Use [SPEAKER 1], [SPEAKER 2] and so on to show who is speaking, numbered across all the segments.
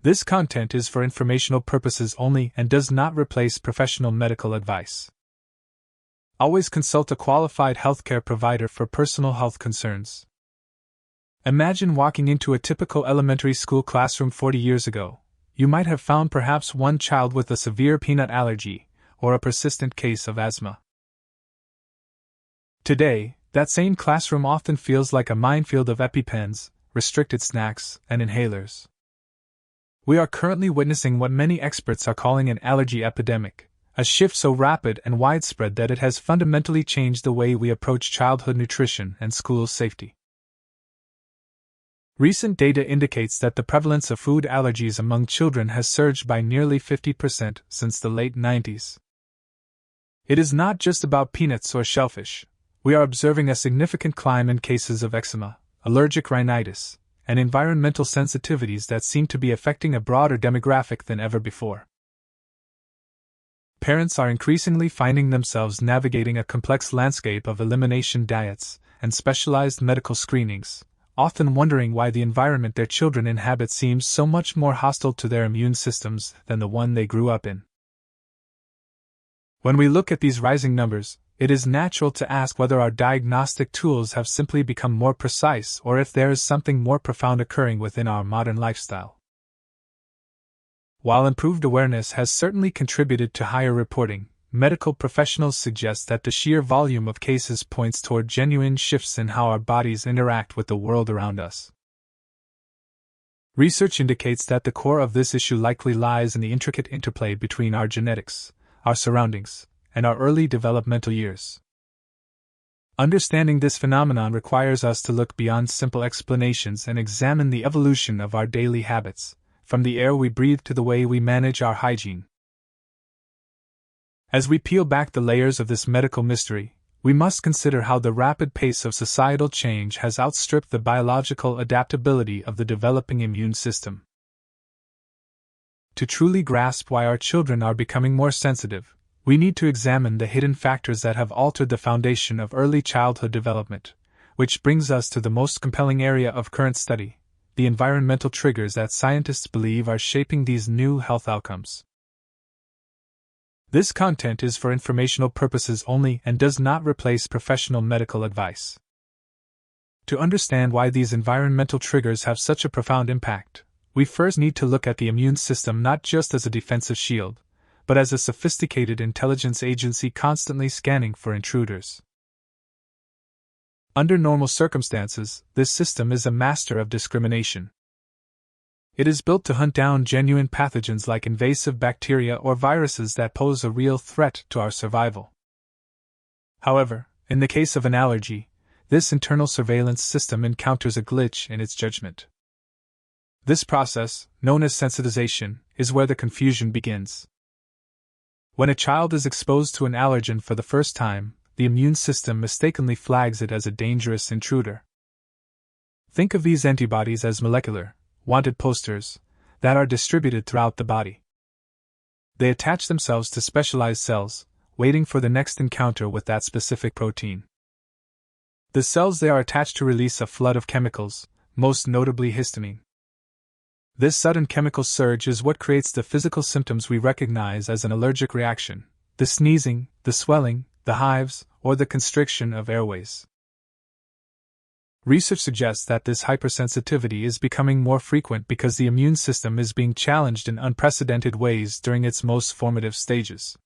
[SPEAKER 1] This content is for informational purposes only and does not replace professional medical advice. Always consult a qualified healthcare provider for personal health concerns. Imagine walking into a typical elementary school classroom 40 years ago. You might have found perhaps one child with a severe peanut allergy or a persistent case of asthma. Today, that same classroom often feels like a minefield of EpiPens, restricted snacks, and inhalers. We are currently witnessing what many experts are calling an allergy epidemic, a shift so rapid and widespread that it has fundamentally changed the way we approach childhood nutrition and school safety. Recent data indicates that the prevalence of food allergies among children has surged by nearly 50% since the late 90s. It is not just about peanuts or shellfish. We are observing a significant climb in cases of eczema, allergic rhinitis, and environmental sensitivities that seem to be affecting a broader demographic than ever before. Parents are increasingly finding themselves navigating a complex landscape of elimination diets and specialized medical screenings, often wondering why the environment their children inhabit seems so much more hostile to their immune systems than the one they grew up in. When we look at these rising numbers, it is natural to ask whether our diagnostic tools have simply become more precise or if there is something more profound occurring within our modern lifestyle. While improved awareness has certainly contributed to higher reporting, medical professionals suggest that the sheer volume of cases points toward genuine shifts in how our bodies interact with the world around us. Research indicates that the core of this issue likely lies in the intricate interplay between our genetics, our surroundings, and our early developmental years. Understanding this phenomenon requires us to look beyond simple explanations and examine the evolution of our daily habits, from the air we breathe to the way we manage our hygiene. As we peel back the layers of this medical mystery, we must consider how the rapid pace of societal change has outstripped the biological adaptability of the developing immune system. To truly grasp why our children are becoming more sensitive, we need to examine the hidden factors that have altered the foundation of early childhood development, which brings us to the most compelling area of current study: the environmental triggers that scientists believe are shaping these new health outcomes. This content is for informational purposes only and does not replace professional medical advice. To understand why these environmental triggers have such a profound impact, we first need to look at the immune system not just as a defensive shield, but as a sophisticated intelligence agency constantly scanning for intruders. Under normal circumstances, this system is a master of discrimination. It is built to hunt down genuine pathogens like invasive bacteria or viruses that pose a real threat to our survival. However, in the case of an allergy, this internal surveillance system encounters a glitch in its judgment. This process, known as sensitization, is where the confusion begins. When a child is exposed to an allergen for the first time, the immune system mistakenly flags it as a dangerous intruder. Think of these antibodies as molecular, wanted posters that are distributed throughout the body. They attach themselves to specialized cells, waiting for the next encounter with that specific protein. The cells they are attached to release a flood of chemicals, most notably histamine. This sudden chemical surge is what creates the physical symptoms we recognize as an allergic reaction: the sneezing, the swelling, the hives, or the constriction of airways. Research suggests that this hypersensitivity is becoming more frequent because the immune system is being challenged in unprecedented ways during its most formative stages.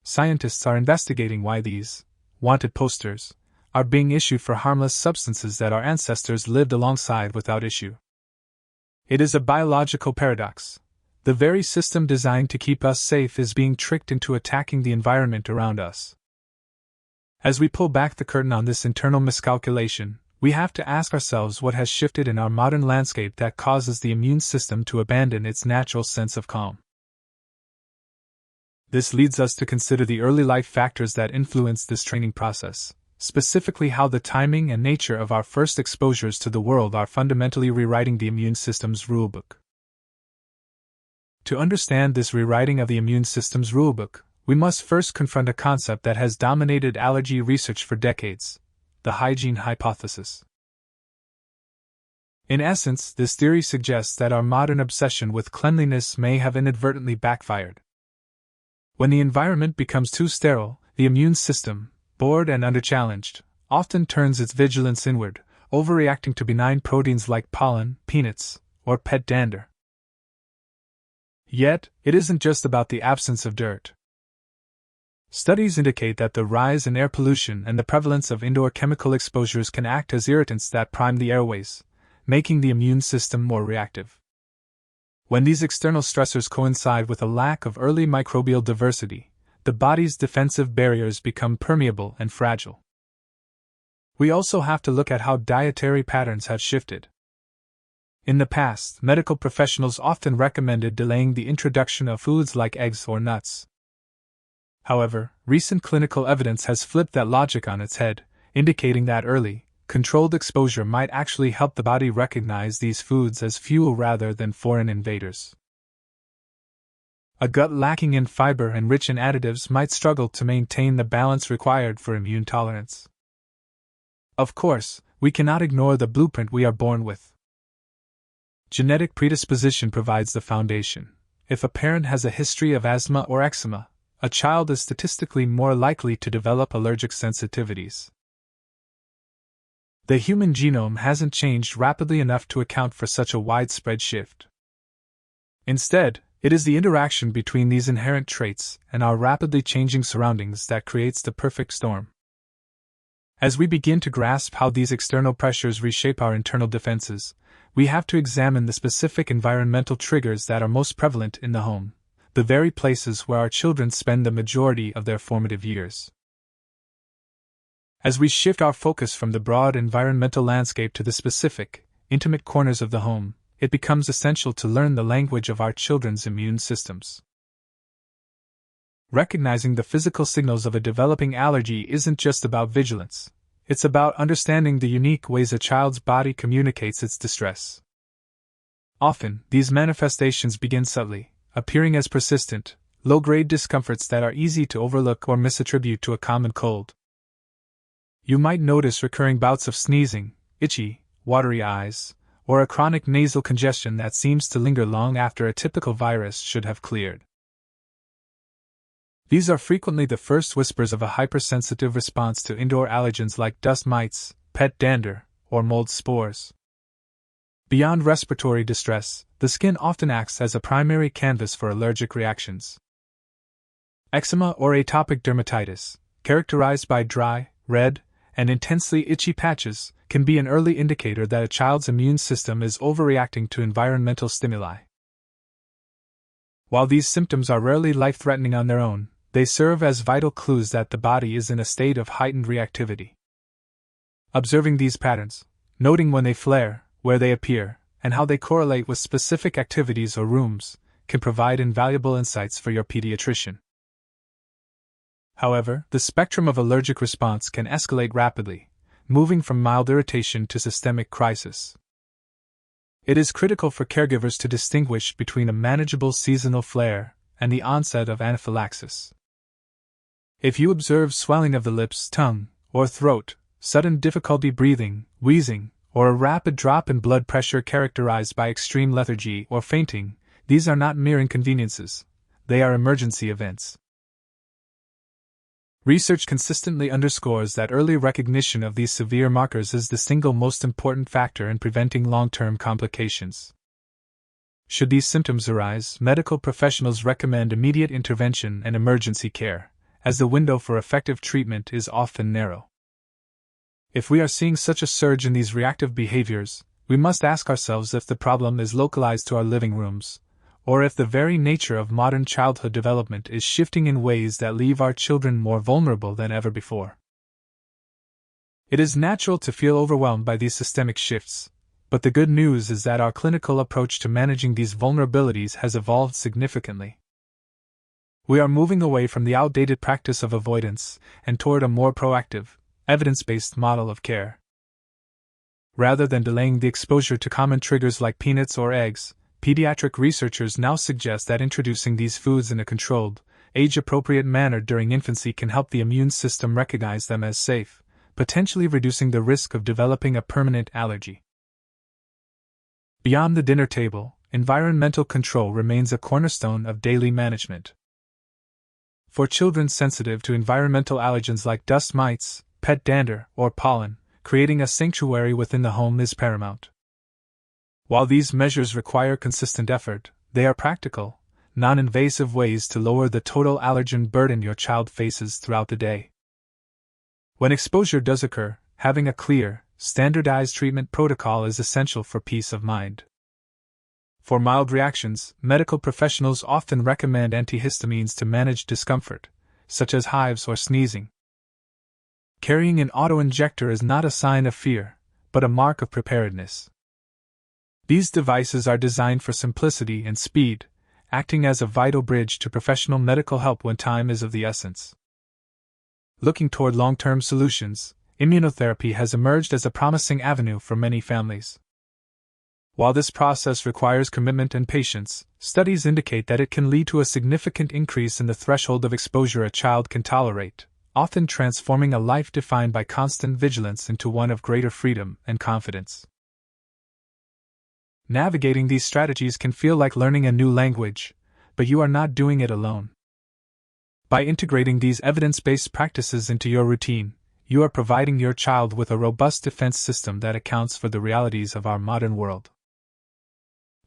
[SPEAKER 1] Scientists are investigating why these wanted posters are being issued for harmless substances that our ancestors lived alongside without issue. It is a biological paradox. The very system designed to keep us safe is being tricked into attacking the environment around us. As we pull back the curtain on this internal miscalculation, we have to ask ourselves what has shifted in our modern landscape that causes the immune system to abandon its natural sense of calm. This leads us to consider the early life factors that influence this training process, specifically how the timing and nature of our first exposures to the world are fundamentally rewriting the immune system's rulebook. To understand this rewriting of the immune system's rulebook, we must first confront a concept that has dominated allergy research for decades: the hygiene hypothesis. In essence, this theory suggests that our modern obsession with cleanliness may have inadvertently backfired. When the environment becomes too sterile, the immune system, bored and underchallenged, often turns its vigilance inward, overreacting to benign proteins like pollen, peanuts, or pet dander. Yet, it isn't just about the absence of dirt. Studies indicate that the rise in air pollution and the prevalence of indoor chemical exposures can act as irritants that prime the airways, making the immune system more reactive. When these external stressors coincide with a lack of early microbial diversity, the body's defensive barriers become permeable and fragile. We also have to look at how dietary patterns have shifted. In the past, medical professionals often recommended delaying the introduction of foods like eggs or nuts. However, recent clinical evidence has flipped that logic on its head, indicating that early, controlled exposure might actually help the body recognize these foods as fuel rather than foreign invaders. A gut lacking in fiber and rich in additives might struggle to maintain the balance required for immune tolerance. Of course, we cannot ignore the blueprint we are born with. Genetic predisposition provides the foundation. If a parent has a history of asthma or eczema, a child is statistically more likely to develop allergic sensitivities. The human genome hasn't changed rapidly enough to account for such a widespread shift. Instead, it is the interaction between these inherent traits and our rapidly changing surroundings that creates the perfect storm. As we begin to grasp how these external pressures reshape our internal defenses, we have to examine the specific environmental triggers that are most prevalent in the home, the very places where our children spend the majority of their formative years. As we shift our focus from the broad environmental landscape to the specific, intimate corners of the home, it becomes essential to learn the language of our children's immune systems. Recognizing the physical signals of a developing allergy isn't just about vigilance, it's about understanding the unique ways a child's body communicates its distress. Often, these manifestations begin subtly, appearing as persistent, low-grade discomforts that are easy to overlook or misattribute to a common cold. You might notice recurring bouts of sneezing, itchy, watery eyes, or a chronic nasal congestion that seems to linger long after a typical virus should have cleared. These are frequently the first whispers of a hypersensitive response to indoor allergens like dust mites, pet dander, or mold spores. Beyond respiratory distress, the skin often acts as a primary canvas for allergic reactions. Eczema or atopic dermatitis, characterized by dry, red, and intensely itchy patches, can be an early indicator that a child's immune system is overreacting to environmental stimuli. While these symptoms are rarely life-threatening on their own, they serve as vital clues that the body is in a state of heightened reactivity. Observing these patterns, noting when they flare, where they appear, and how they correlate with specific activities or rooms, can provide invaluable insights for your pediatrician. However, the spectrum of allergic response can escalate rapidly, moving from mild irritation to systemic crisis. It is critical for caregivers to distinguish between a manageable seasonal flare and the onset of anaphylaxis. If you observe swelling of the lips, tongue, or throat, sudden difficulty breathing, wheezing, or a rapid drop in blood pressure characterized by extreme lethargy or fainting, these are not mere inconveniences, they are emergency events. Research consistently underscores that early recognition of these severe markers is the single most important factor in preventing long-term complications. Should these symptoms arise, medical professionals recommend immediate intervention and emergency care, as the window for effective treatment is often narrow. If we are seeing such a surge in these reactive behaviors, we must ask ourselves if the problem is localized to our living rooms, or if the very nature of modern childhood development is shifting in ways that leave our children more vulnerable than ever before. It is natural to feel overwhelmed by these systemic shifts, but the good news is that our clinical approach to managing these vulnerabilities has evolved significantly. We are moving away from the outdated practice of avoidance and toward a more proactive, evidence-based model of care. Rather than delaying the exposure to common triggers like peanuts or eggs, pediatric researchers now suggest that introducing these foods in a controlled, age-appropriate manner during infancy can help the immune system recognize them as safe, potentially reducing the risk of developing a permanent allergy. Beyond the dinner table, environmental control remains a cornerstone of daily management. For children sensitive to environmental allergens like dust mites, pet dander, or pollen, creating a sanctuary within the home is paramount. While these measures require consistent effort, they are practical, non-invasive ways to lower the total allergen burden your child faces throughout the day. When exposure does occur, having a clear, standardized treatment protocol is essential for peace of mind. For mild reactions, medical professionals often recommend antihistamines to manage discomfort, such as hives or sneezing. Carrying an auto-injector is not a sign of fear, but a mark of preparedness. These devices are designed for simplicity and speed, acting as a vital bridge to professional medical help when time is of the essence. Looking toward long-term solutions, immunotherapy has emerged as a promising avenue for many families. While this process requires commitment and patience, studies indicate that it can lead to a significant increase in the threshold of exposure a child can tolerate, often transforming a life defined by constant vigilance into one of greater freedom and confidence. Navigating these strategies can feel like learning a new language, but you are not doing it alone. By integrating these evidence-based practices into your routine, you are providing your child with a robust defense system that accounts for the realities of our modern world.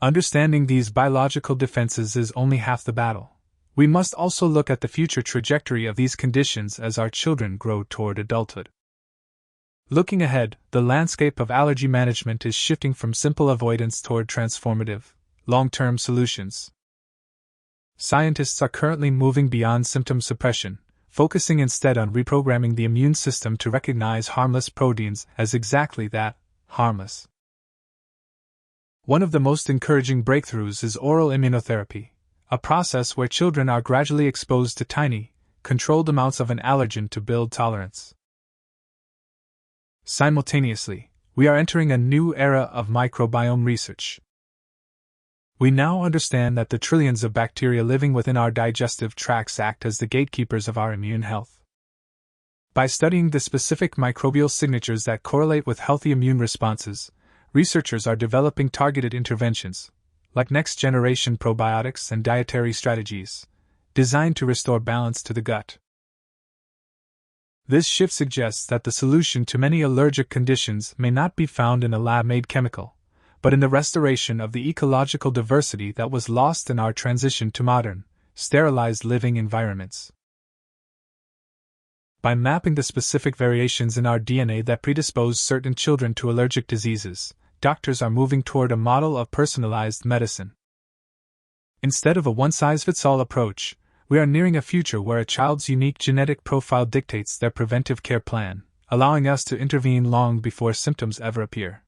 [SPEAKER 1] Understanding these biological defenses is only half the battle. We must also look at the future trajectory of these conditions as our children grow toward adulthood. Looking ahead, the landscape of allergy management is shifting from simple avoidance toward transformative, long-term solutions. Scientists are currently moving beyond symptom suppression, focusing instead on reprogramming the immune system to recognize harmless proteins as exactly that, harmless. One of the most encouraging breakthroughs is oral immunotherapy, a process where children are gradually exposed to tiny, controlled amounts of an allergen to build tolerance. Simultaneously, we are entering a new era of microbiome research. We now understand that the trillions of bacteria living within our digestive tracts act as the gatekeepers of our immune health. By studying the specific microbial signatures that correlate with healthy immune responses, researchers are developing targeted interventions, like next-generation probiotics and dietary strategies, designed to restore balance to the gut. This shift suggests that the solution to many allergic conditions may not be found in a lab-made chemical, but in the restoration of the ecological diversity that was lost in our transition to modern, sterilized living environments. By mapping the specific variations in our DNA that predispose certain children to allergic diseases, doctors are moving toward a model of personalized medicine. Instead of a one-size-fits-all approach, we are nearing a future where a child's unique genetic profile dictates their preventive care plan, allowing us to intervene long before symptoms ever appear.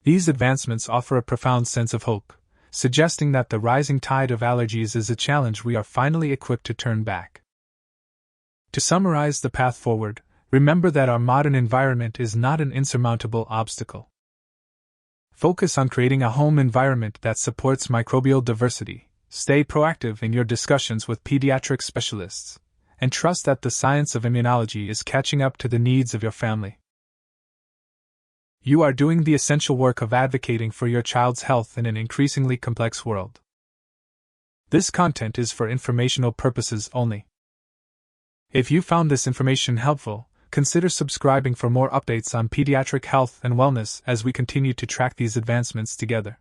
[SPEAKER 1] These advancements offer a profound sense of hope, suggesting that the rising tide of allergies is a challenge we are finally equipped to turn back. To summarize the path forward, remember that our modern environment is not an insurmountable obstacle. Focus on creating a home environment that supports microbial diversity, stay proactive in your discussions with pediatric specialists, and trust that the science of immunology is catching up to the needs of your family. You are doing the essential work of advocating for your child's health in an increasingly complex world. This content is for informational purposes only. If you found this information helpful, consider subscribing for more updates on pediatric health and wellness as we continue to track these advancements together.